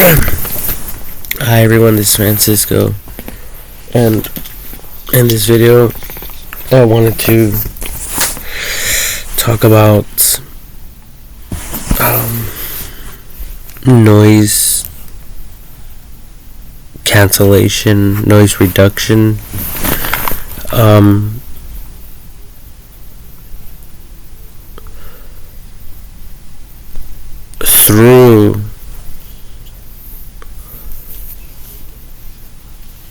Hi everyone, this is Francisco, and in this video I wanted to talk about noise cancellation, noise reduction, through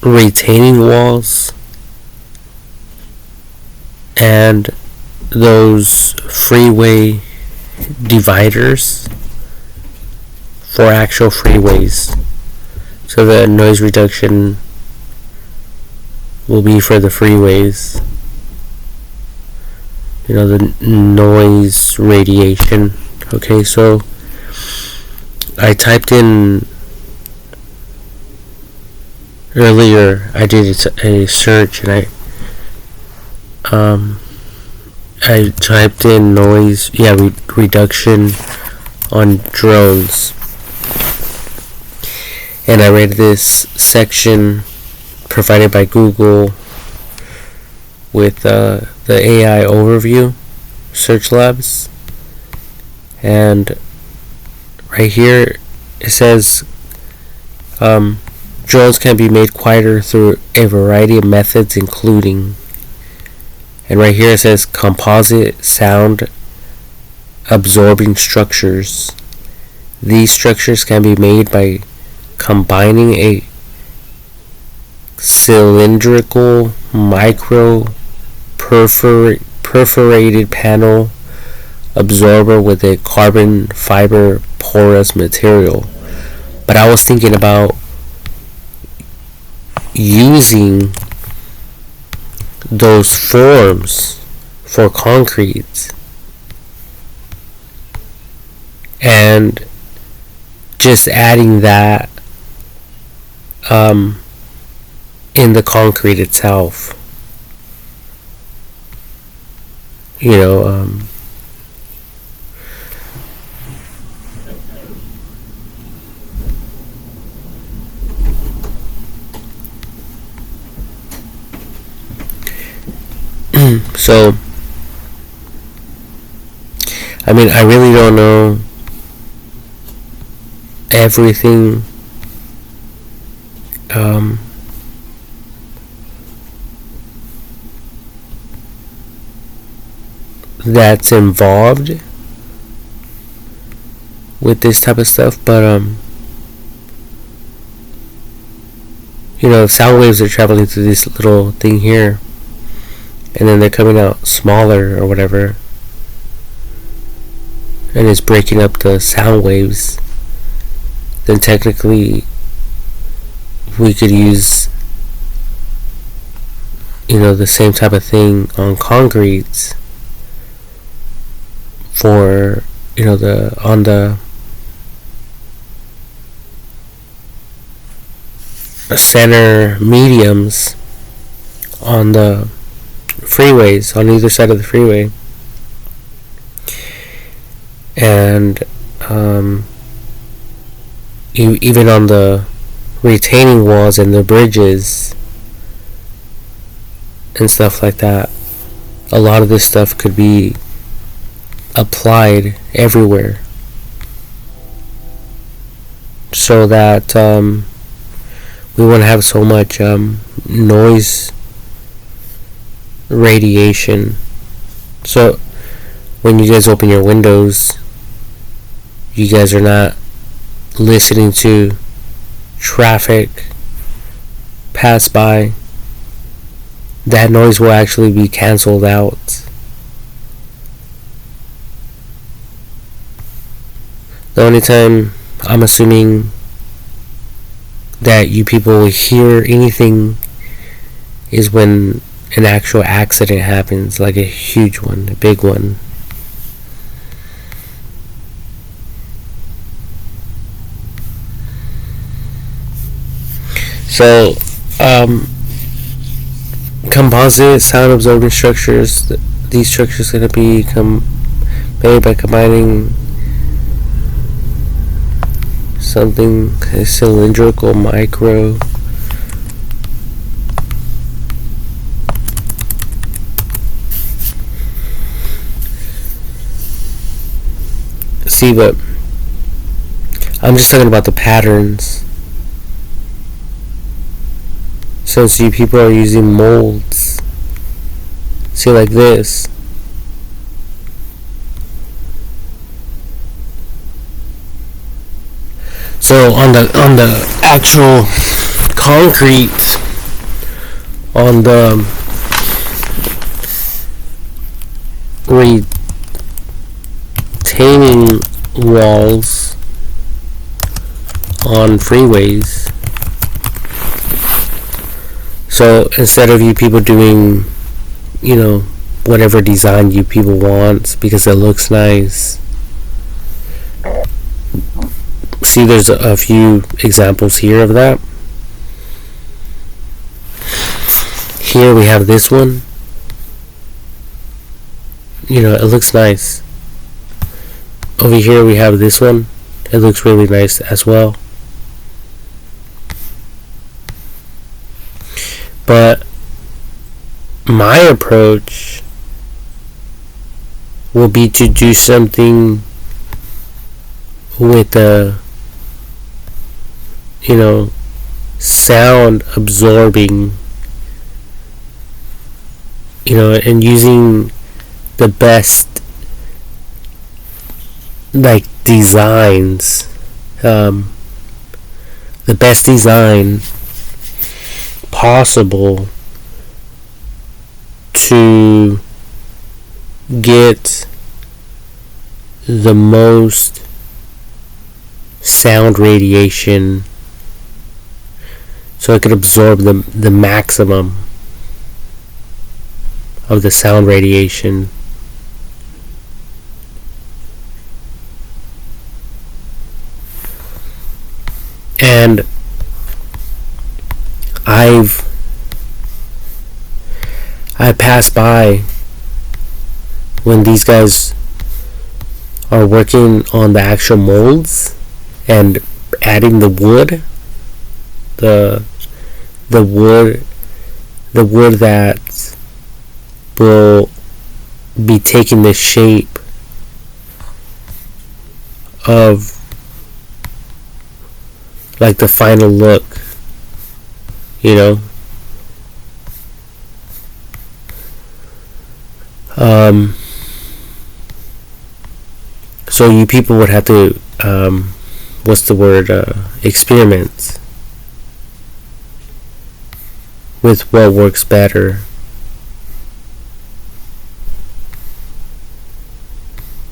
retaining walls and those freeway dividers for actual freeways. So the noise reduction will be for the freeways. You know, the noise radiation. Okay, so I typed in earlier, I did a search, and I typed in noise reduction on drones, and I read this section provided by Google with the AI overview search labs, and right here it says drones can be made quieter through a variety of methods, including, and right here it says composite sound absorbing structures. These structures can be made by combining a cylindrical micro perforated panel absorber with a carbon fiber porous material. But I was thinking about using those forms for concrete and just adding that in the concrete itself. You know, so, I mean, I really don't know everything that's involved with this type of stuff, but you know, sound waves are traveling through this little thing here, and then they're coming out smaller or whatever, and it's breaking up the sound waves. Then technically we could use, you know, the same type of thing on concrete for, you know, on the center mediums on the freeways, on either side of the freeway, and even on the retaining walls and the bridges and stuff like that. A lot of this stuff could be applied everywhere, so that we won't have so much noise radiation. So when you guys open your windows, you guys are not listening to traffic pass by. That noise will actually be canceled out. The only time I'm assuming that you people will hear anything is when an actual accident happens, like a huge one, a big one. So, composite sound absorbing structures. These structures are going to be made by combining something cylindrical micro. See, but I'm just talking about the patterns. Since you people are using molds, see, like this. So on the actual concrete, on the retaining walls on freeways, so instead of you people doing, whatever design you people want because it looks nice, see, there's a few examples here of that. Here we have this one. It looks nice. Over here we have this one. It looks really nice as well. But my approach will be to do something with the sound absorbing, and using the best designs, the best design possible to get the most sound radiation, so it could absorb the maximum of the sound radiation. And I pass by when these guys are working on the actual molds and adding the wood, the wood that will be taking the shape of the final look, so you people would have to experiment with what works better.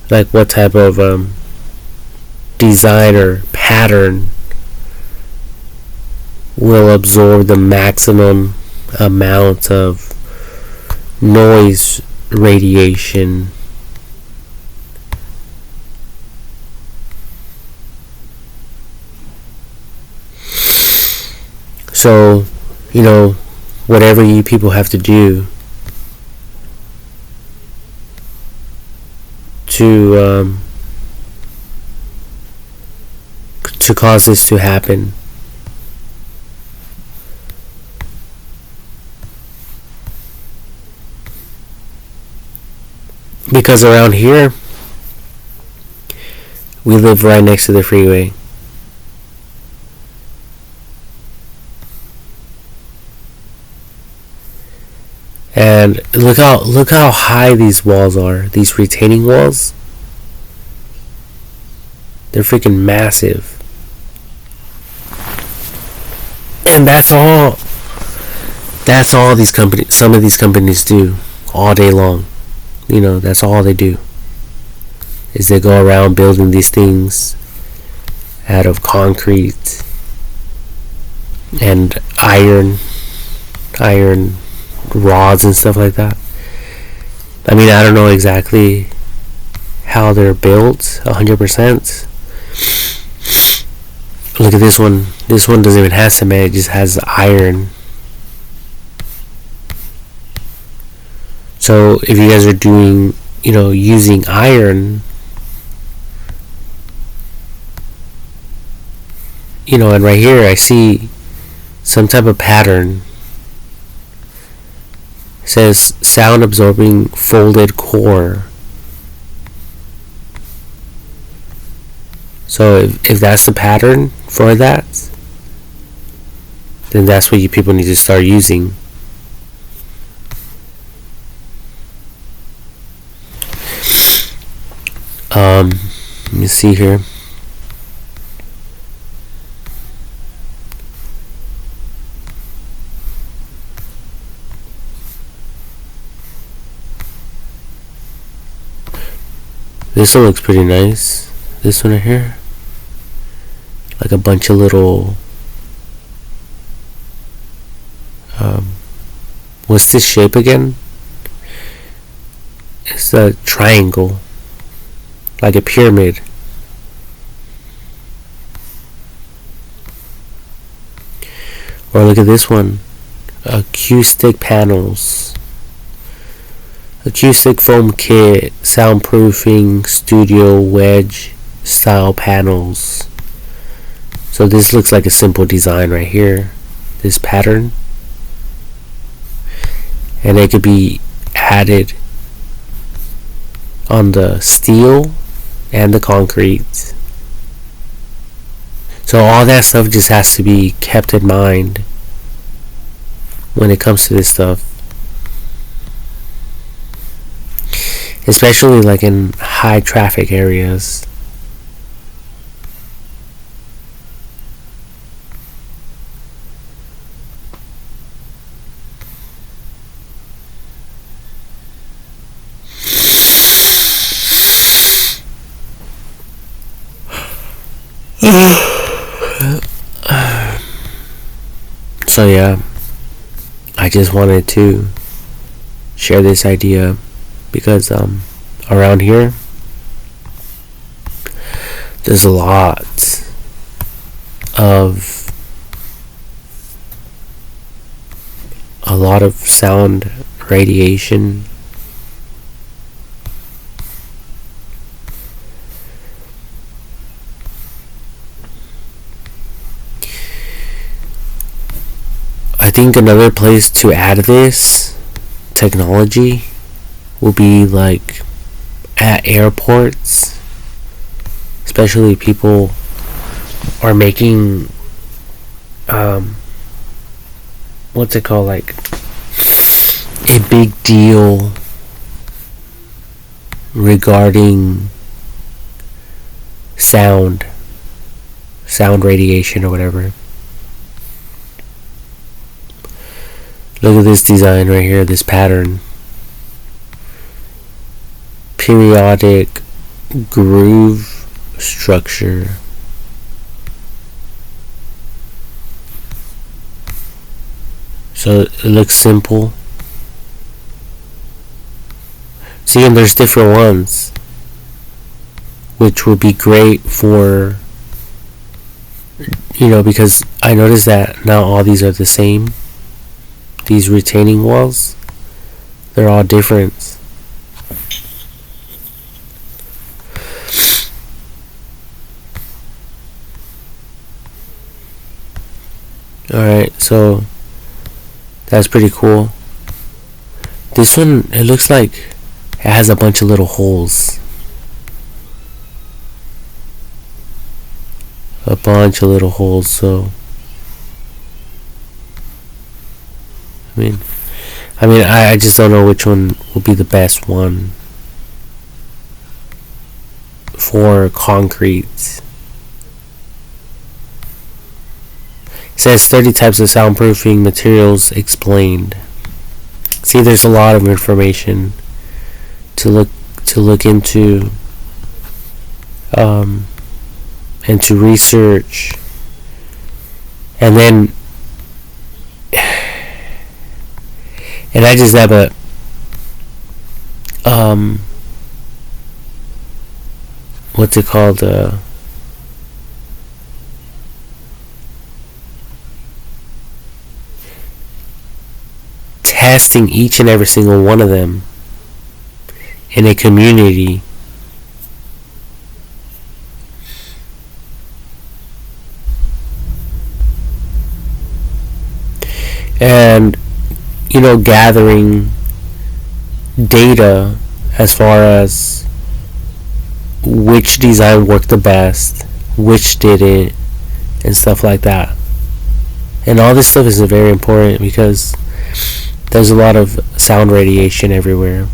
Like what type of design or pattern will absorb the maximum amount of noise radiation. So, whatever you people have to do to cause this to happen. Because around here, we live right next to the freeway. And look how high these walls are. These retaining walls. They're freaking massive. And that's all these companies, some of these companies do all day long. That's all they do. Is they go around building these things out of concrete and iron rods and stuff like that. I mean, I don't know exactly how they're built 100%. Look at this one. This one doesn't even have cement, it just has iron. So if you guys are doing, using iron, and right here I see some type of pattern. It says sound absorbing folded core. So if that's the pattern for that, then that's what you people need to start using. Let me see here. This one looks pretty nice. This one right here, like a bunch of little what's this shape again? It's a triangle, like a pyramid. Or look at this one, acoustic panels, acoustic foam kit, soundproofing studio wedge style panels. So this looks like a simple design right here, this pattern, and it could be added on the steel and the concrete. So all that stuff just has to be kept in mind when it comes to this stuff, especially like in high traffic areas. So yeah, I just wanted to share this idea because around here there's a lot of sound radiation. I think another place to add this technology will be like at airports, especially people are making what's it called, like a big deal regarding sound radiation or whatever. Look at this design right here, this pattern. Periodic groove structure. So it looks simple. See, and there's different ones, which would be great for, because I noticed that not all these are the same. These retaining walls, they're all different. Alright, so that's pretty cool. This one, it looks like it has a bunch of little holes. A bunch of little holes, so I just don't know which one will be the best one for concrete. It says 30 types of soundproofing materials explained. See, there's a lot of information to look into and to research, and then I just have a what's it called, testing each and every single one of them in a community. and gathering data as far as which design worked the best, which didn't, and stuff like that. And all this stuff is very important because there's a lot of sound radiation everywhere.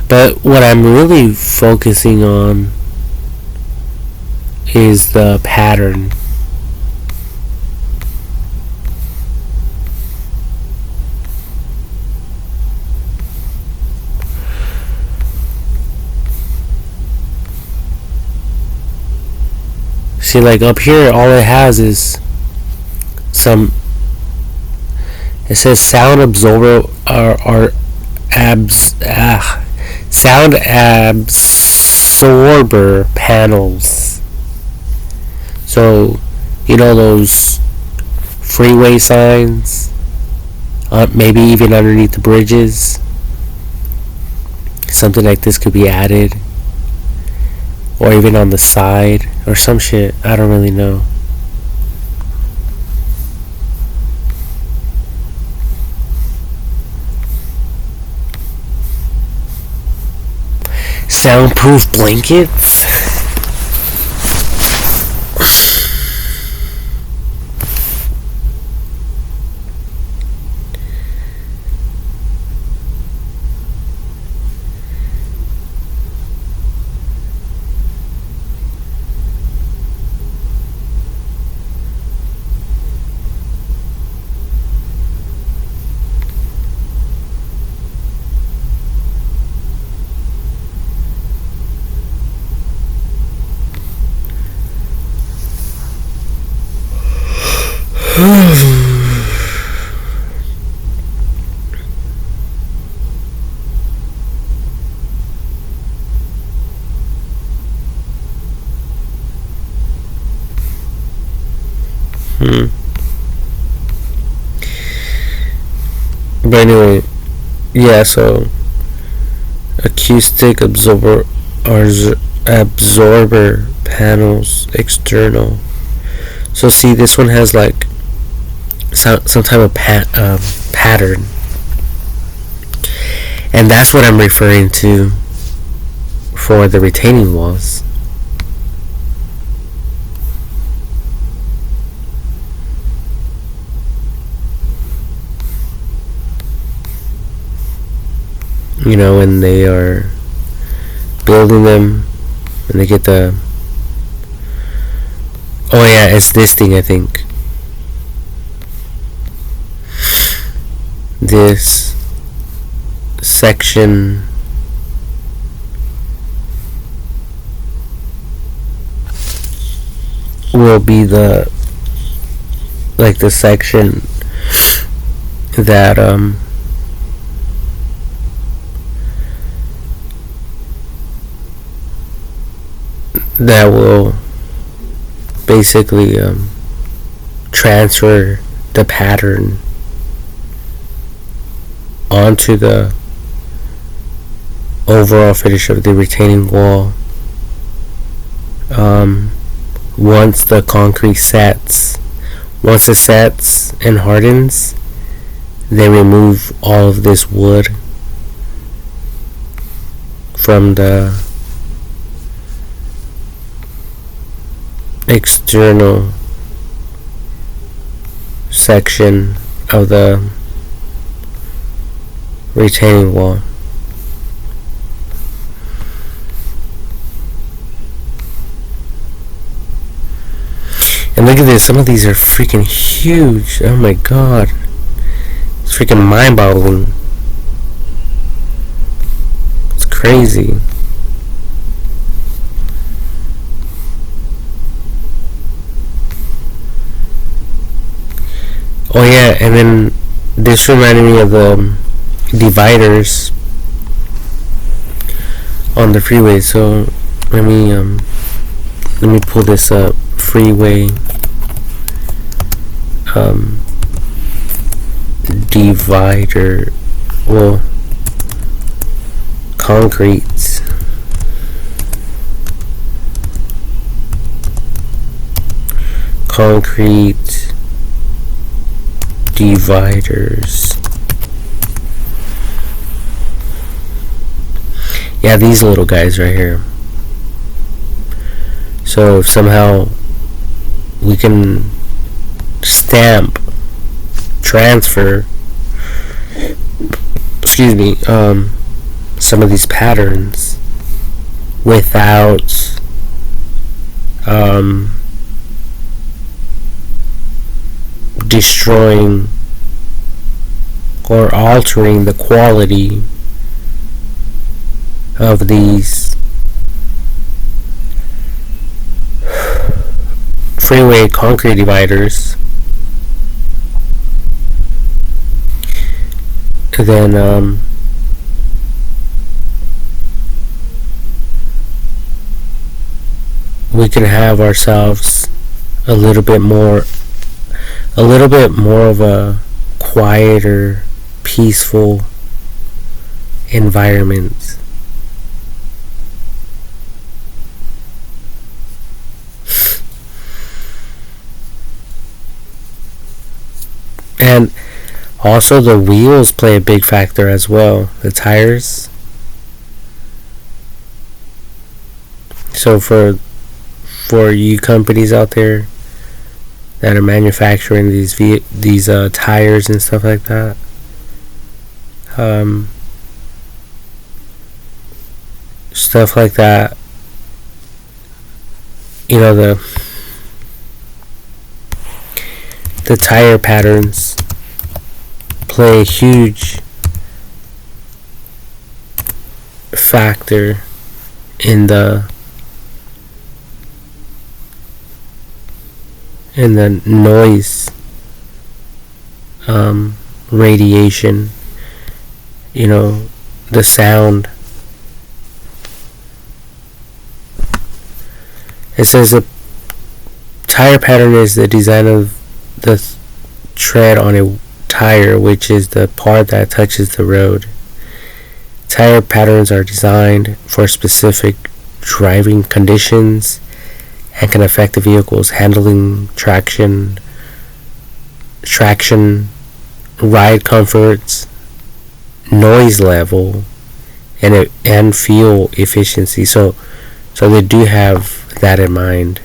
But what I'm really focusing on is the pattern. See, like up here, all it has is it says sound absorber sound absorber panels. So, those freeway signs, maybe even underneath the bridges, something like this could be added. Or even on the side, or some shit. I don't really know. Soundproof blankets? But anyway, yeah, so acoustic absorber panels external. So see, this one has like some type of pattern, and that's what I'm referring to for the retaining walls. When they are building them, and they get the... Oh yeah, it's this thing, I think. This section will be the section that that will basically transfer the pattern onto the overall finish of the retaining wall. Once the concrete sets, once it sets and hardens, they remove all of this wood from the external section of the retaining wall. And look at this, some of these are freaking huge. Oh my god. It's freaking mind-boggling. It's crazy. Oh yeah, and then this reminded me of the dividers on the freeway. So let me pull this up. freeway divider, well, concrete dividers. Yeah, these little guys right here. So if somehow we can transfer, some of these patterns without destroying or altering the quality of these freeway concrete dividers, then we can have ourselves a little bit more of a quieter, peaceful environment. And also the wheels play a big factor as well, the tires. So for you companies out there that are manufacturing these tires and stuff like that, stuff like that, the tire patterns play a huge factor in the noise radiation, the sound. It says the tire pattern is the design of the tread on a tire, which is the part that touches the road. Tire patterns are designed for specific driving conditions and can affect the vehicle's handling, traction, ride comforts, noise level, and fuel efficiency. So they do have that in mind,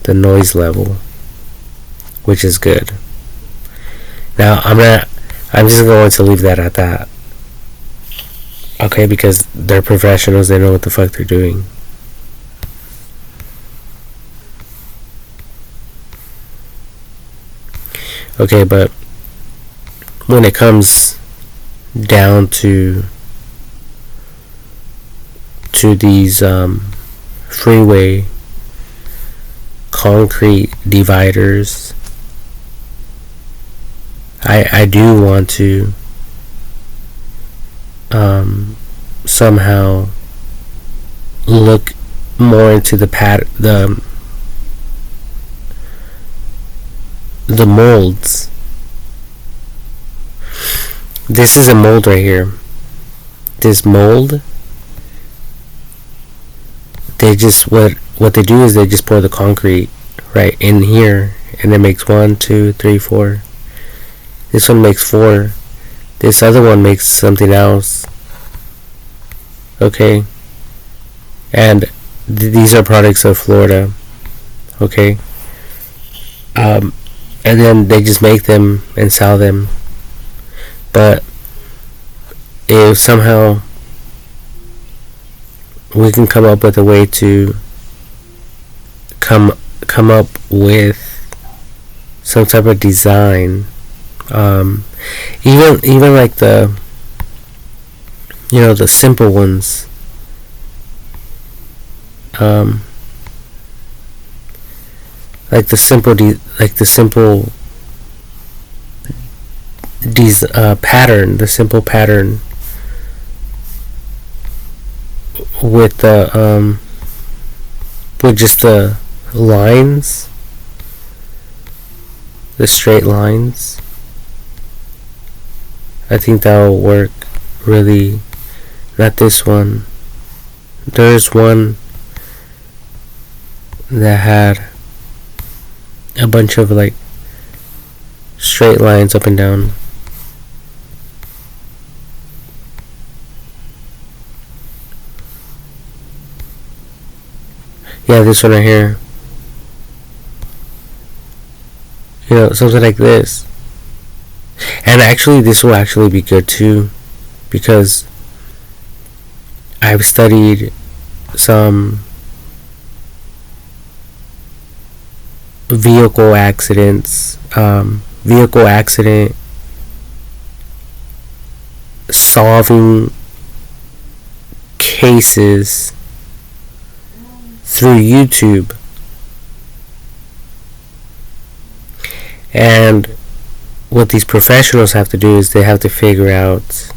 the noise level, which is good. Now I'm just going to leave that at that. Okay, because they're professionals, they know what the fuck they're doing. Okay, but when it comes down to these freeway concrete dividers, I do want to somehow look more into the molds. This is a mold right here. This mold, they just what they do is they just pour the concrete right in here, and it makes 1, 2, 3, 4. This one makes 4. This other one makes something else. Okay, and these are products of Florida. Okay, and then they just make them and sell them. But if somehow we can come up with a way to come up with some type of design, even like the simple ones, like the simple pattern, the simple pattern with the with just the lines, the straight lines, I think that will work really. Not this one. There's one that had a bunch of like straight lines up and down. Yeah, this one right here. You know, something like this. And actually, this will actually be good too, because I've studied some vehicle accidents, vehicle accident solving cases through YouTube. And what these professionals have to do is they have to figure out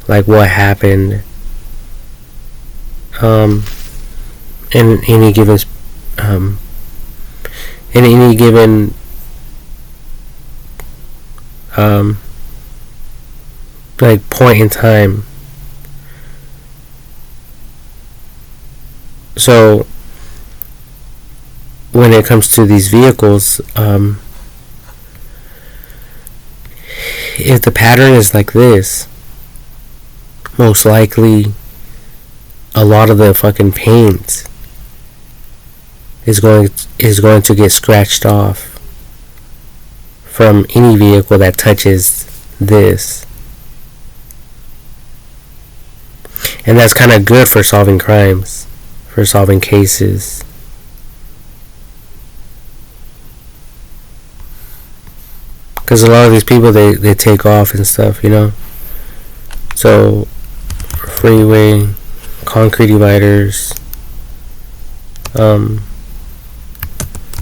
like what happened in any given like point in time. So when it comes to these vehicles, if the pattern is like this, most likely a lot of the fucking paint is going to get scratched off from any vehicle that touches this. And that's kind of good for solving crimes, for solving cases. Because a lot of these people, they take off and stuff, you know. So, Freeway, concrete dividers,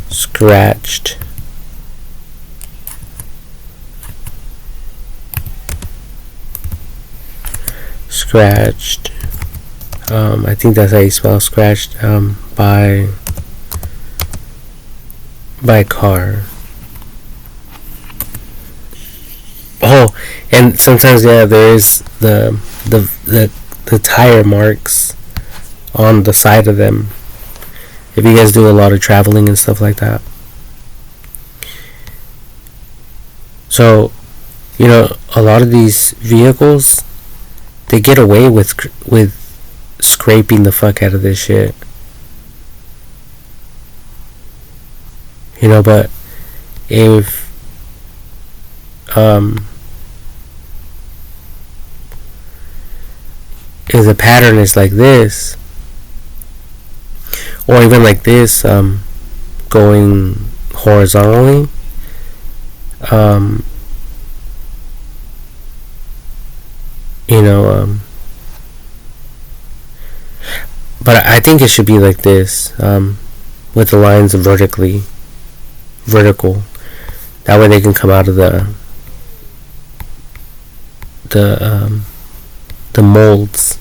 scratched, I think that's how you spell scratched, by car. Oh, and sometimes, yeah, there is the tire marks on the side of them. If you guys do a lot of traveling and stuff like that. So, you know, a lot of these vehicles, they get away with scraping the fuck out of this shit. You know, but if the pattern is like this, or even like this, going horizontally, you know, but I think it should be like this, with the lines vertical. That way they can come out of the molds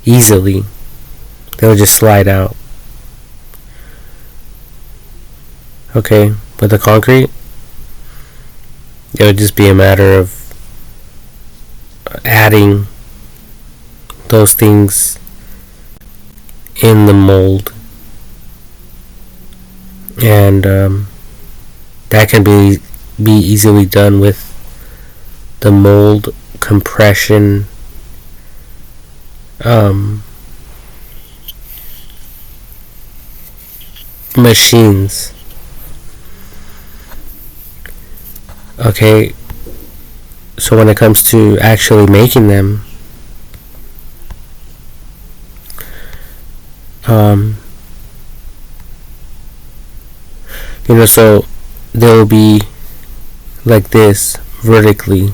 easily. They'll just slide out. Okay, but the concrete, it would just be a matter of adding those things in the mold, and that can be easily done with the mold compression machines. Okay, so when it comes to actually making them, you know, so they will be like this vertically.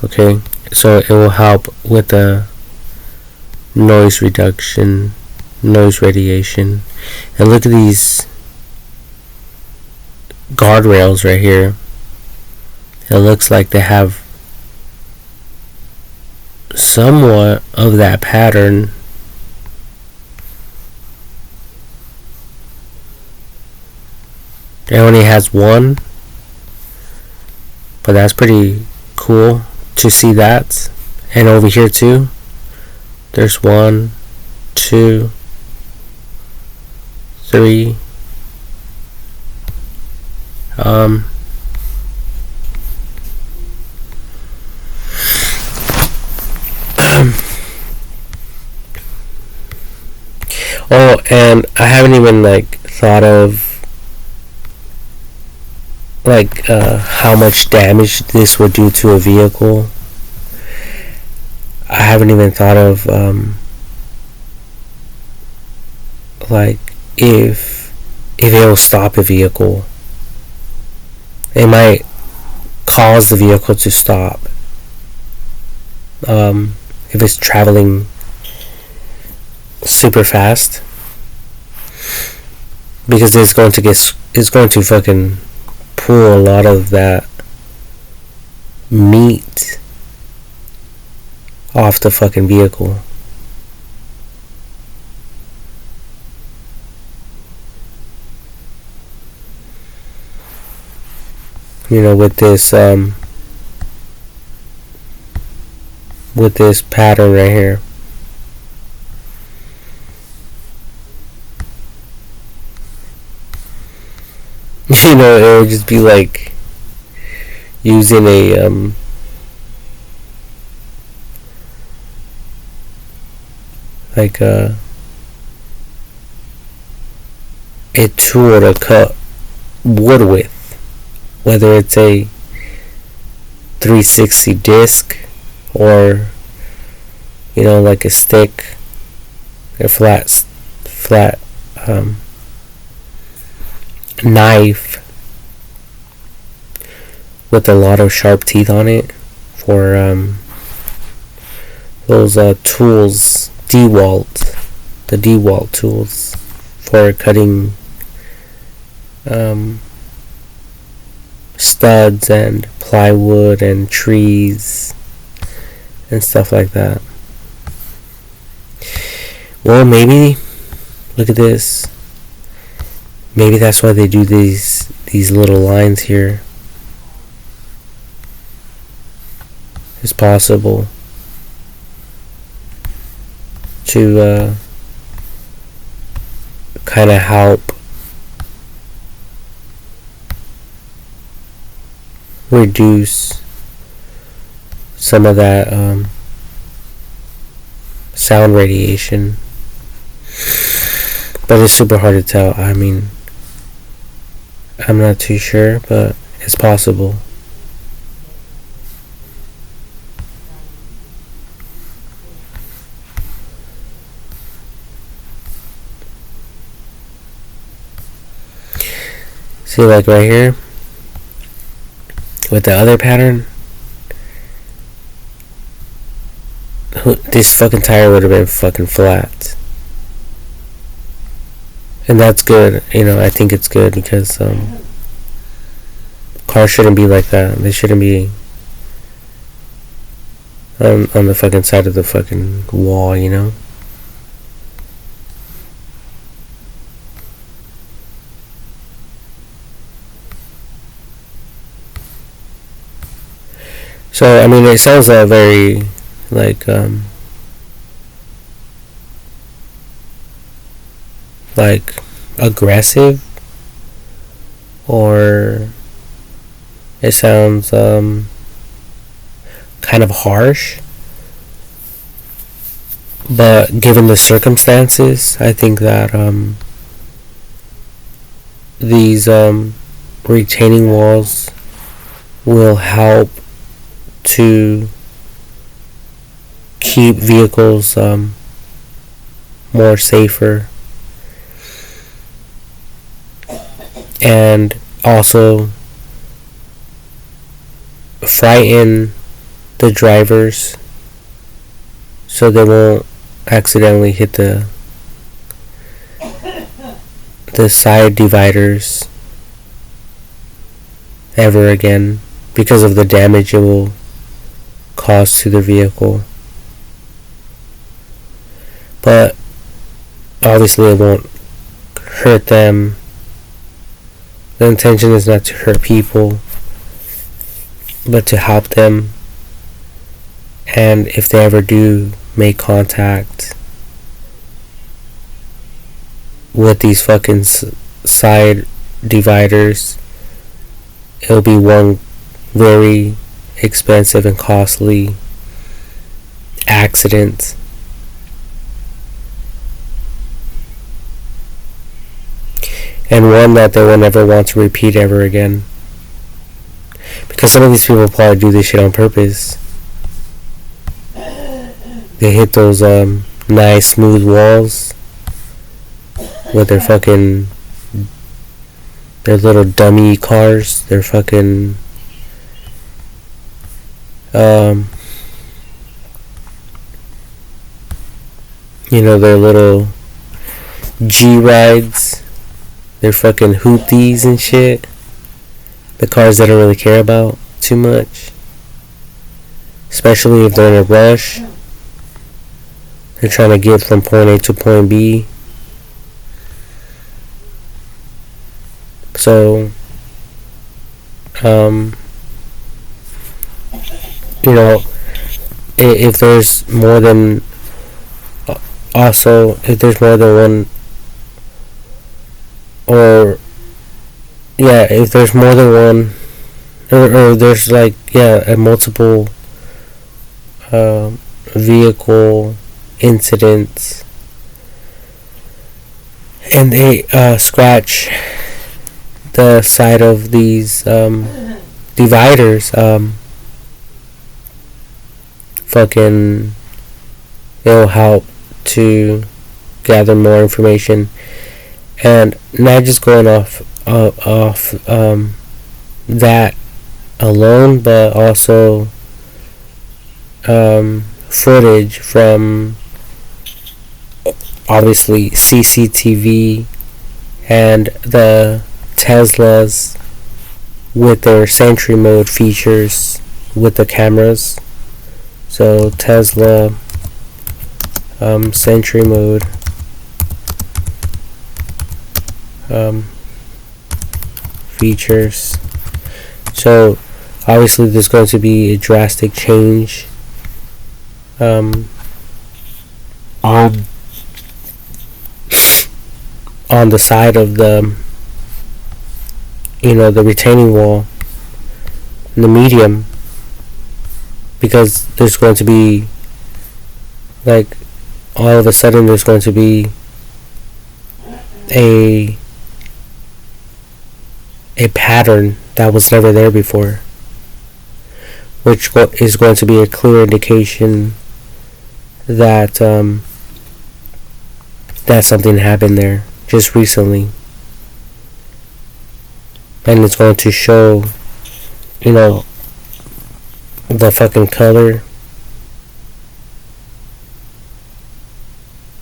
Okay, so it will help with the noise reduction, noise radiation. And look at these guardrails right here. It looks like they have somewhat of that pattern. It only has one, but that's pretty cool to see that. And over here too, there's 1, 2, 3. Oh, and I haven't even thought of how much damage this would do to a vehicle. I haven't even thought of if it will stop a vehicle. It might cause the vehicle to stop if it's traveling super fast, because it's going to fucking pull a lot of that meat off the fucking vehicle. With this pattern right here. It would just be like using a a tool to cut wood with, whether it's a 360 disc or like a stick, a flat knife with a lot of sharp teeth on it for those tools, the DeWalt tools for cutting studs and plywood and trees and stuff like that. Well, maybe, look at this. Maybe that's why they do these little lines here. It's possible to kind of help reduce some of that sound radiation. But it's super hard to tell. I mean, I'm not too sure, but it's possible. See, like right here with the other pattern, this fucking tire would have been fucking flat. And that's good. I think it's good because cars shouldn't be like that. They shouldn't be on the fucking side of the fucking wall, So, I mean, it sounds very like aggressive, or it sounds kind of harsh, but given the circumstances, I think that these retaining walls will help to keep vehicles more safer, and also frighten the drivers so they won't accidentally hit the side dividers ever again because of the damage it will cause to the vehicle. But obviously it won't hurt them The intention is not to hurt people, but to help them. And if they ever do make contact with these fucking side dividers, it'll be one very expensive and costly accident. And one that they will never want to repeat ever again. Because some of these people probably do this shit on purpose. They hit those nice smooth walls with their fucking, their little dummy cars, their fucking their little G rides, their fucking hoopties and shit. The cars that I don't really care about too much, especially if they're in a rush. They're trying to get from point A to point B. So, if there's more than, also, if there's more than one, if there's more than one, or there's a multiple vehicle incidents, and they scratch the side of these dividers, it'll help to gather more information. And not just going off that alone, but also footage from obviously CCTV and the Teslas with their Sentry mode features with the cameras. So Tesla Sentry mode features. So obviously there's going to be a drastic change on the side of the the retaining wall in the medium, because there's going to be all of a sudden there's going to be a pattern that was never there before, which is going to be a clear indication that that something happened there just recently. And it's going to show the fucking color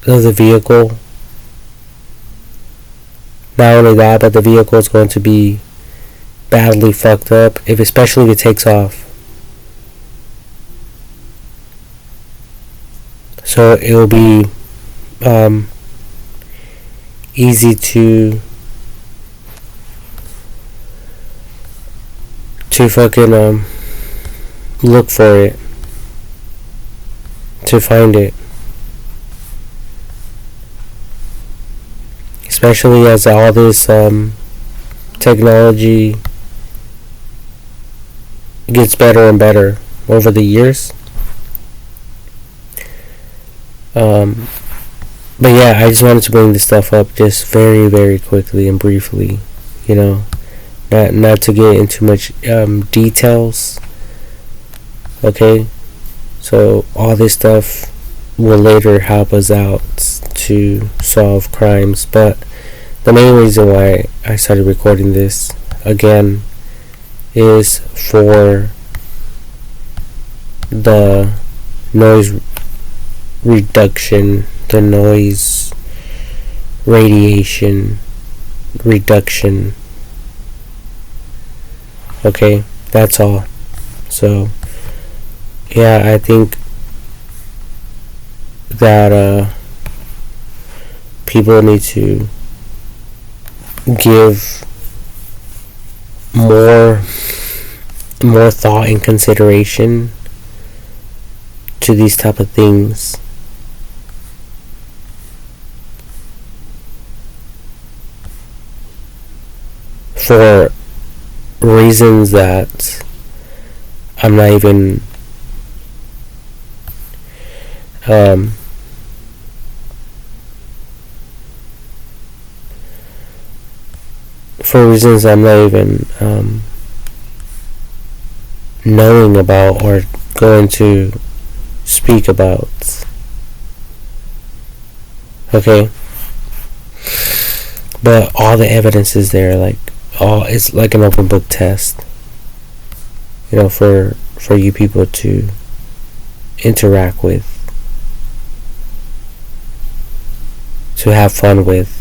of the vehicle. Not only that, but the vehicle is going to be badly fucked up, especially if it takes off. So it will be easy to fucking look for it, to find it, especially as all this technology gets better and better over the years. But yeah, I just wanted to bring this stuff up just very, very quickly and briefly, not to get into much details. Okay, so all this stuff will later help us out to solve crimes, but the main reason why I started recording this again is for the noise reduction, the noise radiation reduction. Okay, that's all. So yeah, I think that people need to give more thought and consideration to these type of things. For reasons that I'm not even knowing about or going to speak about. Okay? But all the evidence is there, like it's like an open book test. You know, for you people to interact with, to have fun with.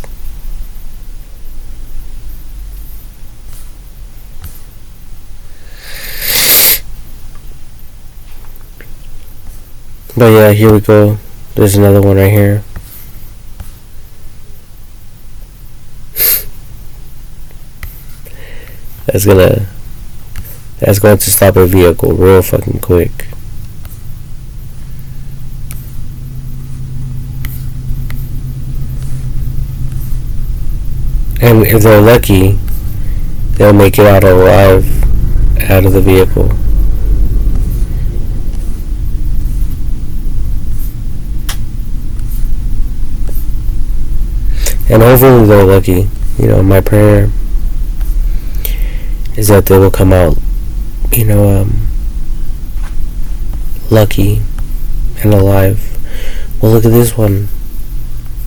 But yeah, here we go. There's another one right here. That's going to stop a vehicle real fucking quick. And if they're lucky, they'll make it out alive out of the vehicle. And hopefully they're lucky. You know, my prayer is that they will come out, you know, lucky and alive. Well, look at this one.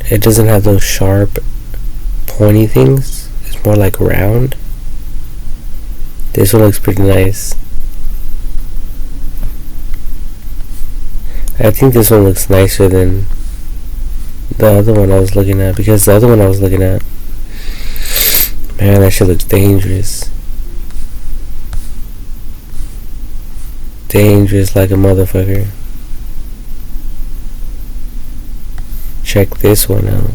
It doesn't have those sharp, pointy things. It's more like round. This one looks pretty nice. I think this one looks nicer than the other one I was looking at, because the other one I was looking at, man, that shit looks dangerous. Dangerous like a motherfucker. Check this one out.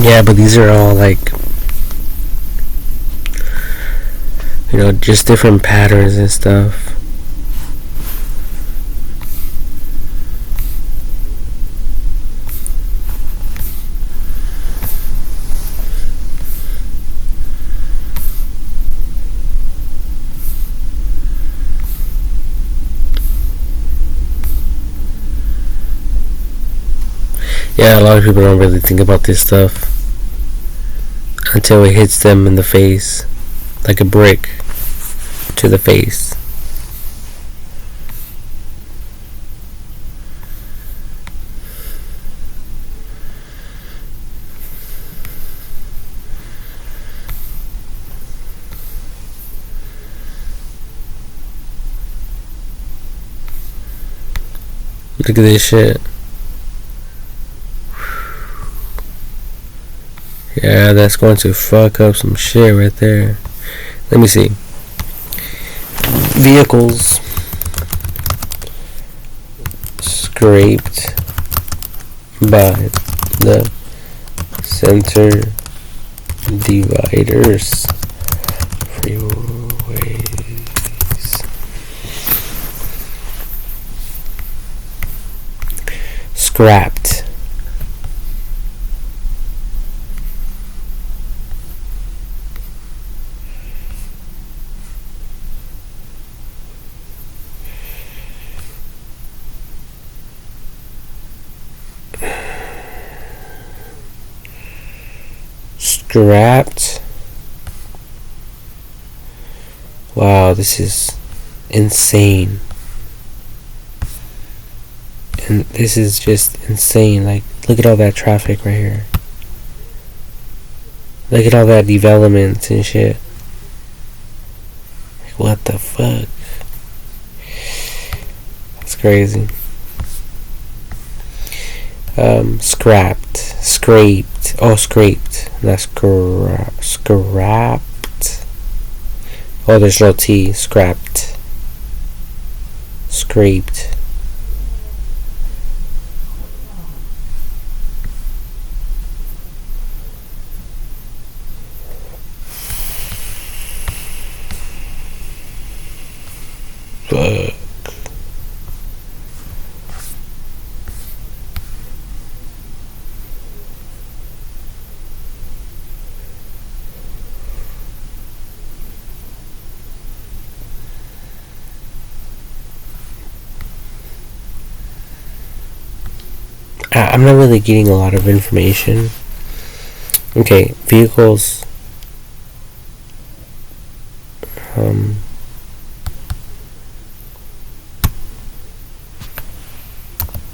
Yeah, but these are all like, you know, just different patterns and stuff. Yeah, a lot of people don't really think about this stuff until it hits them in the face, like a brick to the face. Look at this shit. Yeah, that's going to fuck up some shit right there. Let me see. Vehicles scraped by the center dividers. Freeways. Scrapped. Scrapped. Wow, this is insane. And this is just insane. Like, look at all that traffic right here. Look at all that development and shit. Like, what the fuck? That's crazy. Scrapped. Scraped. Oh, scraped. Not scrapped. Oh, there's no T. Scrapped. Scraped. Fuck. I'm not really getting a lot of information. Okay, vehicles.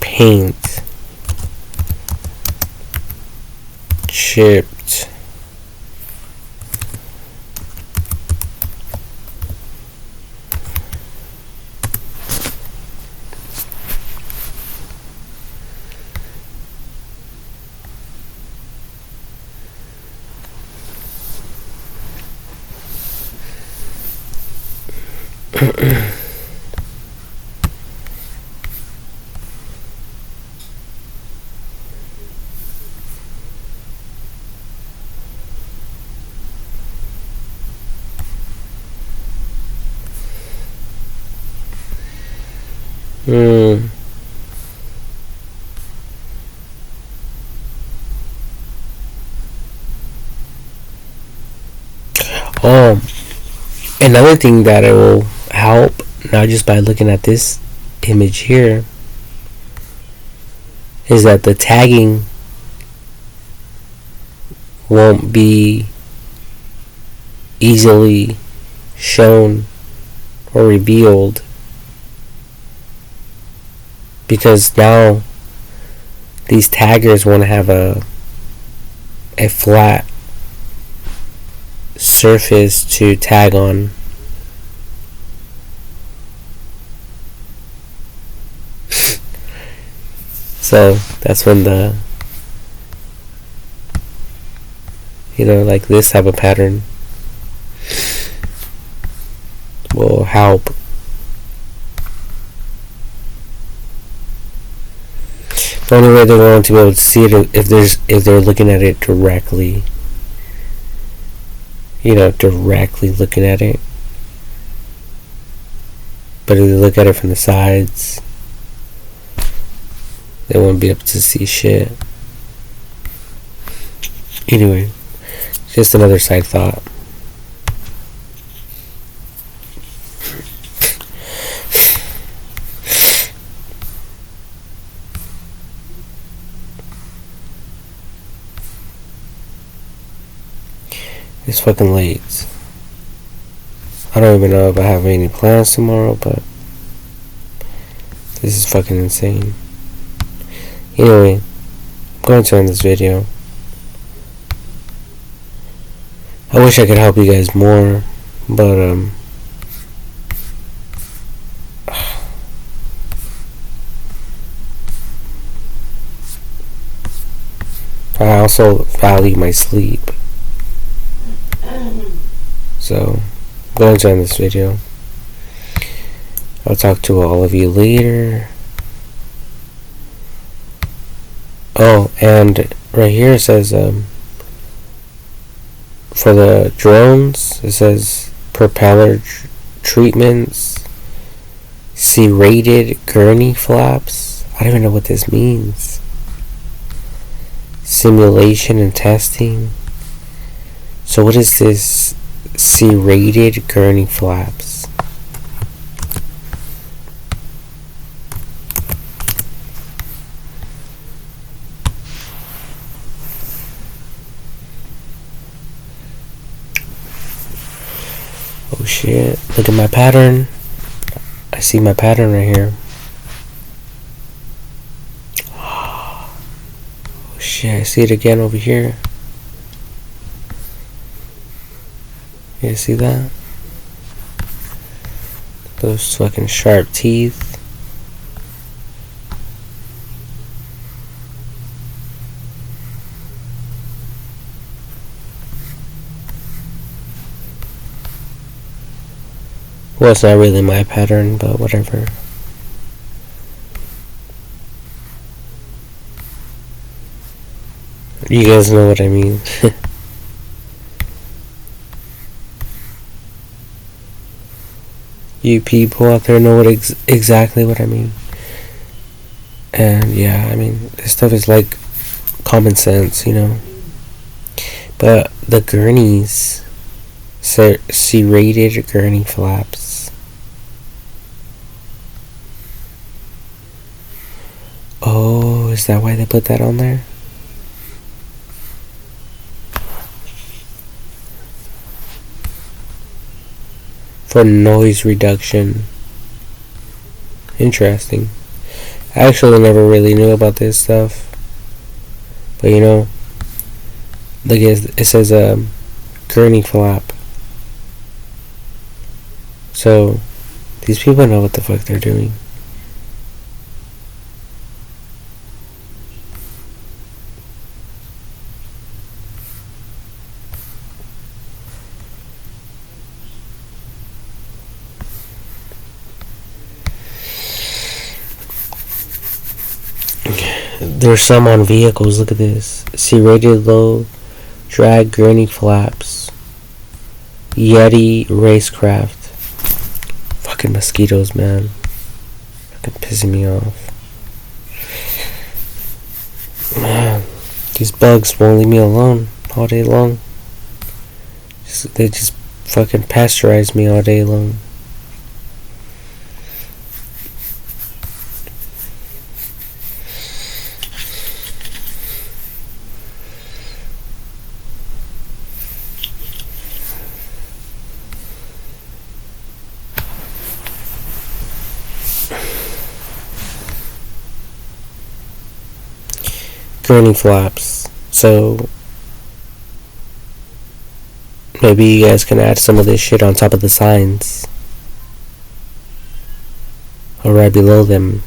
Paint. Chipped. Oh, another thing that it will help, not just by looking at this image here, is that the tagging won't be easily shown or revealed, because now these taggers want to have a flat surface to tag on. So that's when the, like this type of pattern will help. The only way they're going to be able to see it if they're looking at it directly. Directly looking at it. But if they look at it from the sides, they won't be able to see shit. Anyway, just another side thought. It's fucking late. I don't even know if I have any plans tomorrow, but this is fucking insane. Anyway, I'm going to end this video. I wish I could help you guys more, but I also value my sleep. So, I'm going to end this video. I'll talk to all of you later. Oh, and right here it says, for the drones, it says propeller treatments, serrated gurney flaps. I don't even know what this means. Simulation and testing. So what is this serrated gurney flaps? Oh shit, look at my pattern. I see my pattern right here. Oh shit, I see it again over here. You see that? Those fucking sharp teeth. Well, it's not really my pattern, but whatever. You guys know what I mean. You people out there know exactly what I mean. And yeah, I mean, this stuff is like common sense, you know. But the gurneys, serrated gurney flaps. Oh, is that why they put that on there? For noise reduction. Interesting. I actually never really knew about this stuff. But you know, look, it says gurney flap. So, these people know what the fuck they're doing. There's some on vehicles. Look at this. Serrated low drag gurney flaps. Yeti racecraft. Fucking mosquitoes, man. Fucking pissing me off. Man, these bugs won't leave me alone all day long. They just fucking pasteurize me all day long. Gurney flaps. So maybe you guys can add some of this shit on top of the signs, or right below them,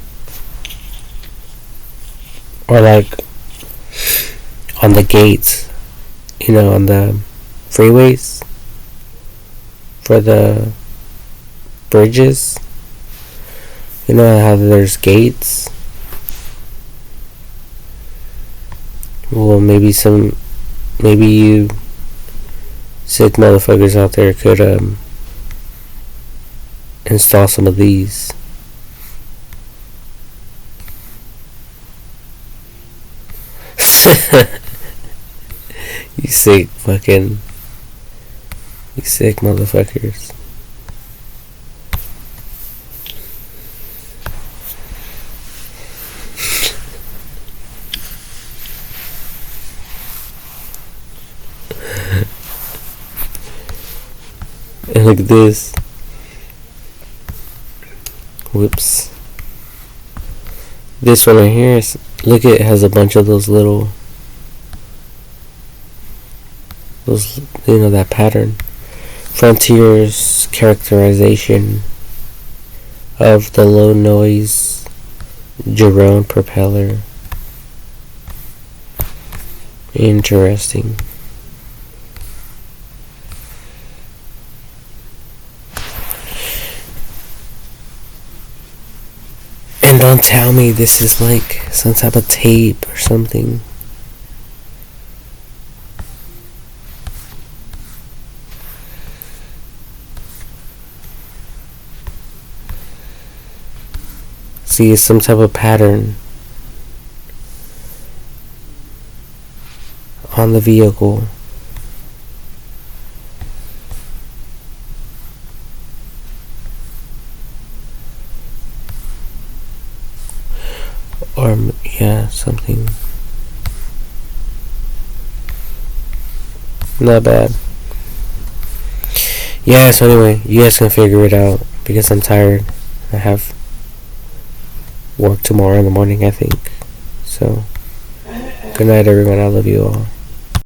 or like on the gates, you know, on the freeways for the bridges. You know how there's gates? Well, maybe you sick motherfuckers out there could install some of these. You sick motherfuckers. And look at this. Whoops. This one right here is, look, it has a bunch of those, you know, that pattern. Frontier's characterization of the low noise Jerome propeller. Interesting. And don't tell me this is like some type of tape or something. See, it's some type of pattern on the vehicle. Or, yeah, something. Not bad. Yeah, so anyway, you guys can figure it out, because I'm tired. I have work tomorrow in the morning, I think. So, good night, everyone. I love you all.